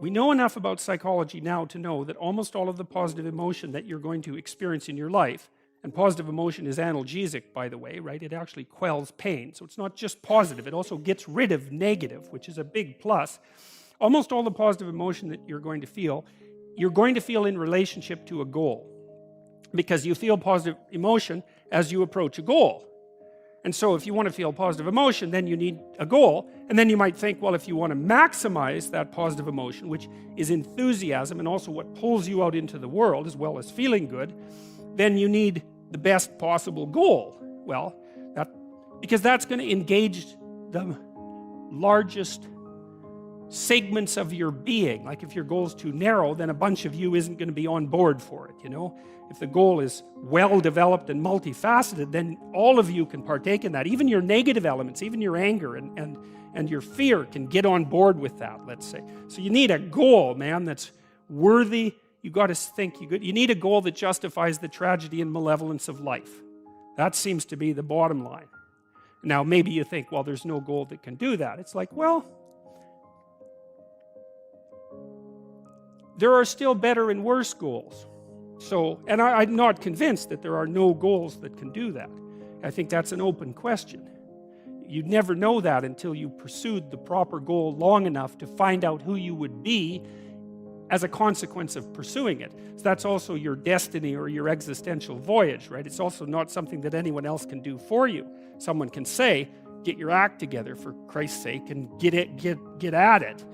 We know enough about psychology now to know that almost all of the positive emotion that you're going to experience in your life, and positive emotion is analgesic, by the way, right? It actually quells pain. So it's not just positive, it also gets rid of negative, which is a big plus. Almost all the positive emotion that you're going to feel in relationship to a goal. Because you feel positive emotion as you approach a goal. And so if you want to feel positive emotion, then you need a goal. And then you might think, well, if you want to maximize that positive emotion, which is enthusiasm and also what pulls you out into the world as well as feeling good, then you need the best possible goal. Well, because that's going to engage the largest segments of your being. Like if your goal is too narrow, then a bunch of you isn't going to be on board for it, you know? If the goal is well developed and multifaceted, then all of you can partake in that. Even your negative elements, even your anger and your fear can get on board with that, let's say. So you need a goal, man, that's worthy. You got to think, you need a goal that justifies the tragedy and malevolence of life. That seems to be the bottom line. Now maybe you think, well, there's no goal that can do that. It's like, well, there are still better and worse goals. So, and I'm not convinced that there are no goals that can do that. I think that's an open question. You'd never know that until you pursued the proper goal long enough to find out who you would be as a consequence of pursuing it. So that's also your destiny or your existential voyage, right? It's also not something that anyone else can do for you. Someone can say, get your act together for Christ's sake and get at it.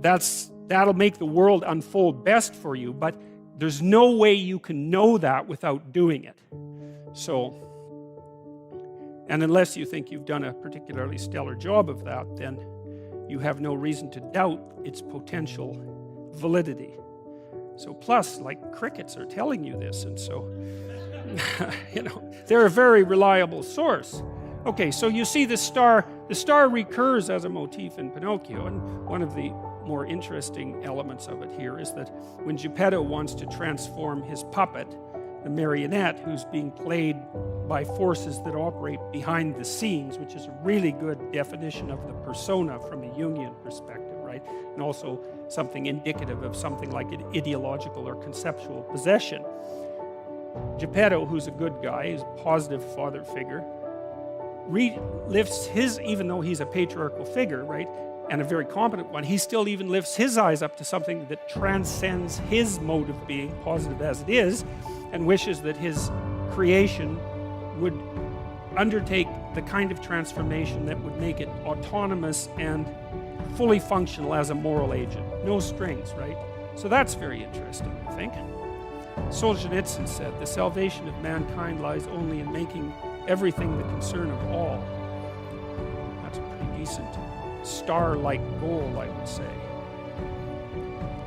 That'll make the world unfold best for you, but there's no way you can know that without doing it. So, and unless you think you've done a particularly stellar job of that, then you have no reason to doubt its potential validity. So plus, like, crickets are telling you this, and so, you know, they're a very reliable source. Okay, so you see the star recurs as a motif in Pinocchio, and one of the more interesting elements of it here is that when Geppetto wants to transform his puppet, the marionette, who's being played by forces that operate behind the scenes, which is a really good definition of the persona from a Jungian perspective, right? And also something indicative of something like an ideological or conceptual possession. Geppetto, who's a good guy, is a positive father figure, lifts his, even though he's a patriarchal figure, right, and a very competent one, he still even lifts his eyes up to something that transcends his mode of being, positive as it is, and wishes that his creation would undertake the kind of transformation that would make it autonomous and fully functional as a moral agent. No strings, right? So that's very interesting, I think. Solzhenitsyn said, the salvation of mankind lies only in making everything the concern of all. That's a pretty decent star-like goal, I would say.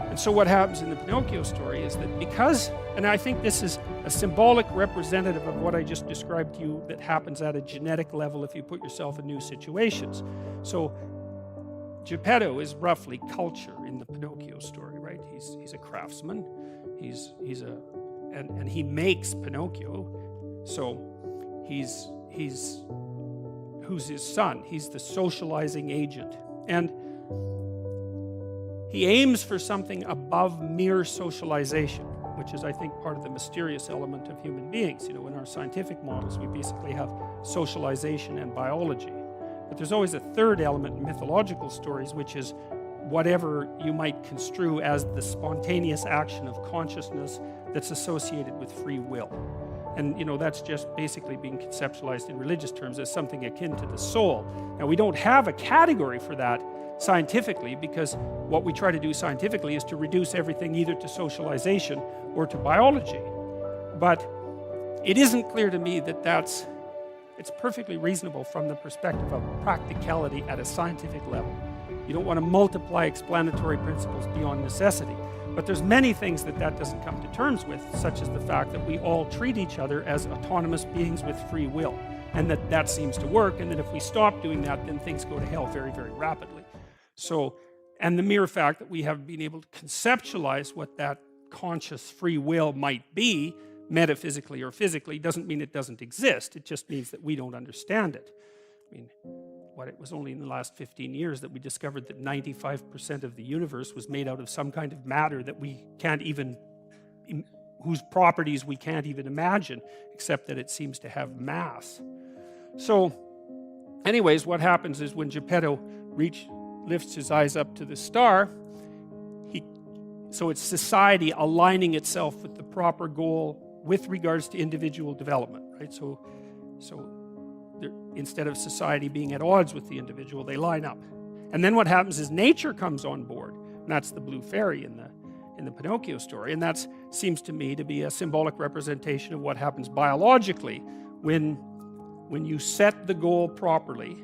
And so what happens in the Pinocchio story is that because, and I think this is a symbolic representative of what I just described to you that happens at a genetic level if you put yourself in new situations. So Geppetto is roughly culture in the Pinocchio story, right? He's a craftsman. And he makes Pinocchio. So who's his son? He's the socializing agent. And he aims for something above mere socialization, which is, I think, part of the mysterious element of human beings. You know, in our scientific models, we basically have socialization and biology. But there's always a third element in mythological stories, which is whatever you might construe as the spontaneous action of consciousness that's associated with free will. And, you know, that's just basically being conceptualized in religious terms as something akin to the soul. Now, we don't have a category for that scientifically, because what we try to do scientifically is to reduce everything either to socialization or to biology. But it isn't clear to me that it's perfectly reasonable from the perspective of practicality at a scientific level. You don't want to multiply explanatory principles beyond necessity. But there's many things that doesn't come to terms with, such as the fact that we all treat each other as autonomous beings with free will, and that seems to work, and that if we stop doing that, then things go to hell very, very rapidly. So, and the mere fact that we have been able to conceptualize what that conscious free will might be, metaphysically or physically, doesn't mean it doesn't exist. It just means that we don't understand it. I mean, it was only in the last 15 years that we discovered that 95% of the universe was made out of some kind of matter that we can't even, whose properties we can't even imagine, except that it seems to have mass. So anyways, what happens is when Geppetto lifts his eyes up to the star, so it's society aligning itself with the proper goal with regards to individual development, right? So instead of society being at odds with the individual, they line up. And then what happens is nature comes on board, and that's the blue fairy in the Pinocchio story, and that seems to me to be a symbolic representation of what happens biologically when you set the goal properly,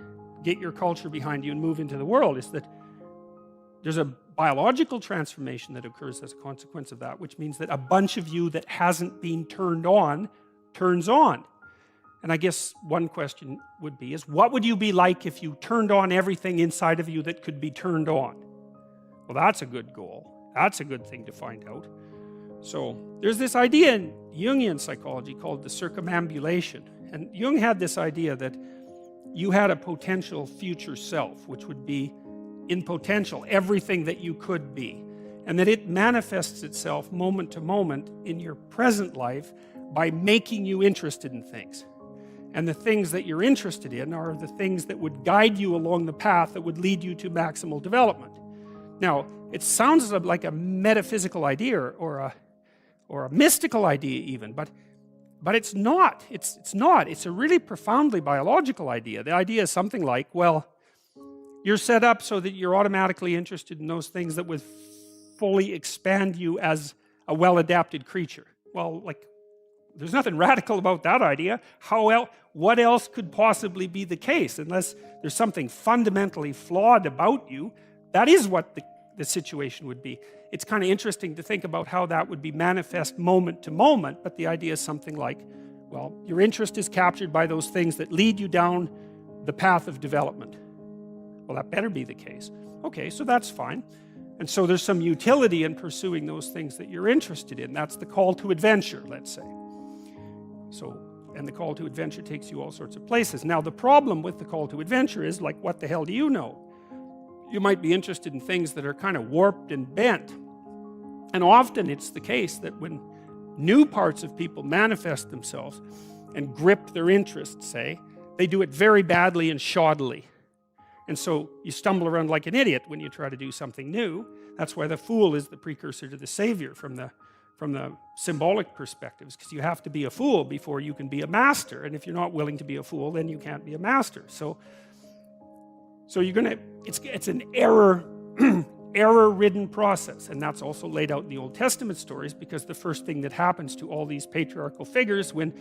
get your culture behind you and move into the world, is that there's a biological transformation that occurs as a consequence of that, which means that a bunch of you that hasn't been turned on turns on. And I guess one question would be is, what would you be like if you turned on everything inside of you that could be turned on? Well, that's a good goal. That's a good thing to find out. So there's this idea in Jungian psychology called the circumambulation. And Jung had this idea that you had a potential future self, which would be in potential everything that you could be, and that it manifests itself moment to moment in your present life by making you interested in things. And the things that you're interested in are the things that would guide you along the path that would lead you to maximal development. Now, it sounds like a metaphysical idea or a mystical idea even, but it's not. It's not. It's a really profoundly biological idea. The idea is something like, well, you're set up so that you're automatically interested in those things that would fully expand you as a well-adapted creature. Well, there's nothing radical about that idea. What else could possibly be the case? Unless there's something fundamentally flawed about you, that is what the situation would be. It's kind of interesting to think about how that would be manifest moment to moment, but the idea is something like, well, your interest is captured by those things that lead you down the path of development. Well, that better be the case. Okay, so that's fine. And so there's some utility in pursuing those things that you're interested in. That's the call to adventure, let's say. And the call to adventure takes you all sorts of places. Now, the problem with the call to adventure is, like, what the hell do you know? You might be interested in things that are kind of warped and bent. And often it's the case that when new parts of people manifest themselves and grip their interests, say, they do it very badly and shoddily. And so you stumble around like an idiot when you try to do something new. That's why the fool is the precursor to the savior from the symbolic perspectives, because you have to be a fool before you can be a master. And if you're not willing to be a fool, then you can't be a master. So you're gonna, it's an error-ridden process. And that's also laid out in the Old Testament stories, because the first thing that happens to all these patriarchal figures when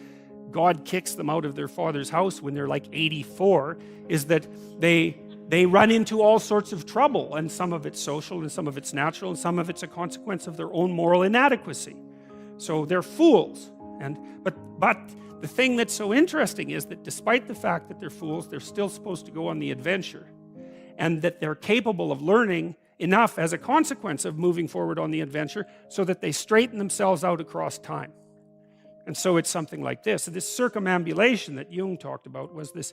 God kicks them out of their father's house when they're like 84 is that they run into all sorts of trouble, and some of it's social and some of it's natural and some of it's a consequence of their own moral inadequacy. So they're fools. But the thing that's so interesting is that despite the fact that they're fools, they're still supposed to go on the adventure, and that they're capable of learning enough as a consequence of moving forward on the adventure so that they straighten themselves out across time. And so it's something like this. So this circumambulation that Jung talked about was this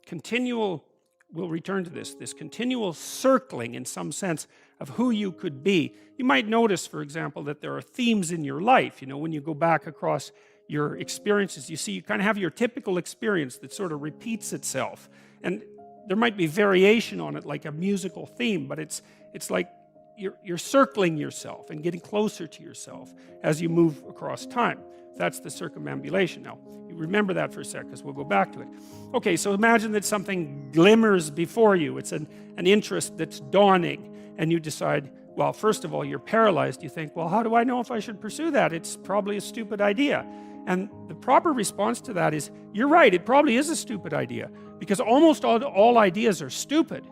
continual, we'll return to this continual circling in some sense of who you could be. You might notice, for example, that there are themes in your life. You know, when you go back across your experiences, you see you kind of have your typical experience that sort of repeats itself. And there might be variation on it, like a musical theme, but it's like you're circling yourself and getting closer to yourself as you move across time. That's the circumambulation. Now, you remember that for a sec, because we'll go back to it. Okay, so imagine that something glimmers before you. It's an interest that's dawning, and you decide, well, first of all, you're paralyzed. You think, well, how do I know if I should pursue that? It's probably a stupid idea. And the proper response to that is, you're right, it probably is a stupid idea, because almost all ideas are stupid.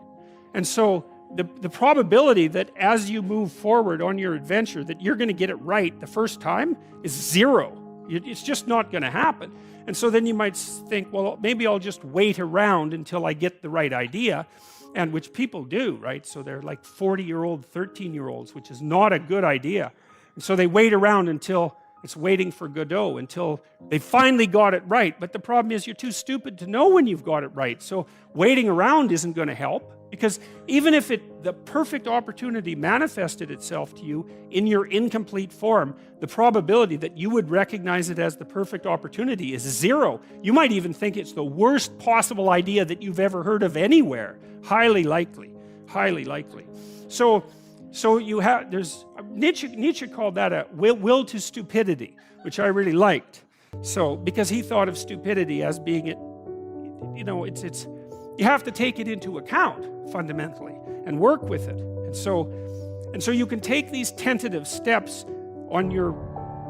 And so the probability that as you move forward on your adventure that you're going to get it right the first time is zero. It's just not going to happen. And so then you might think, well, maybe I'll just wait around until I get the right idea, and which people do, right? So they're like 40-year-old, 13-year-olds, which is not a good idea. And so they wait around until It's waiting for Godot until they finally got it right. But the problem is you're too stupid to know when you've got it right. So waiting around isn't going to help, because even if the perfect opportunity manifested itself to you in your incomplete form, the probability that you would recognize it as the perfect opportunity is zero. You might even think it's the worst possible idea that you've ever heard of anywhere. Highly likely, highly likely. So you have, Nietzsche called that a will to stupidity, which I really liked. So, because he thought of stupidity as being you have to take it into account fundamentally and work with it. And so you can take these tentative steps on your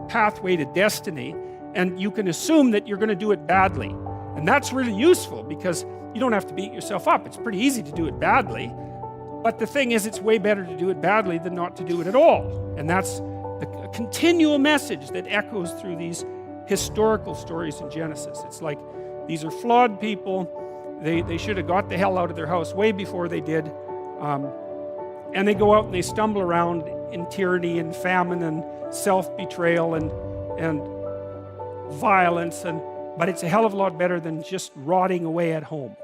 pathway to destiny, and you can assume that you're going to do it badly. And that's really useful, because you don't have to beat yourself up. It's pretty easy to do it badly. But the thing is, it's way better to do it badly than not to do it at all. And that's the continual message that echoes through these historical stories in Genesis. It's like, these are flawed people. They should have got the hell out of their house way before they did. And they go out and they stumble around in tyranny and famine and self-betrayal and violence. But it's a hell of a lot better than just rotting away at home.